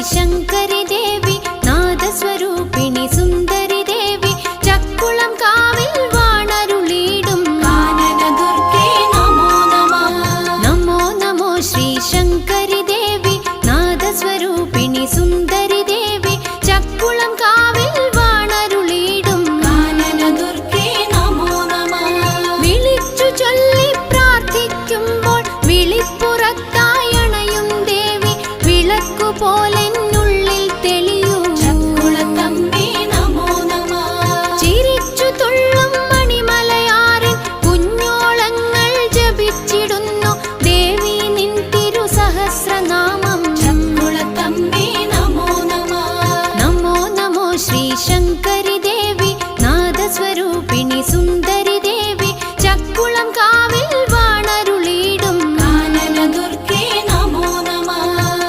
ശങ്കരി ദേവി നാദസ്വരൂപിണി സുന്ദരി ദേവി ചക്കുളം കാവിൽ വാണരുളിയിടും കാനന ദുർഗേ നമോ നമഃ. നമോ നമോ ശ്രീ ശങ്കരി ദേവി നാദസ്വരൂപിണി സുന്ദരി ദേവി ചക്കുളം കാവിൽ വാണരുളിയിടും കാനന ദുർഗേ നമോ നമഃ. വിളിച്ചു ചൊല്ലി പ്രാർത്ഥിക്കുമ്പോൾ വിളിപ്പുറത്തായി അണയും ദേവി വിളക്കുപോലെ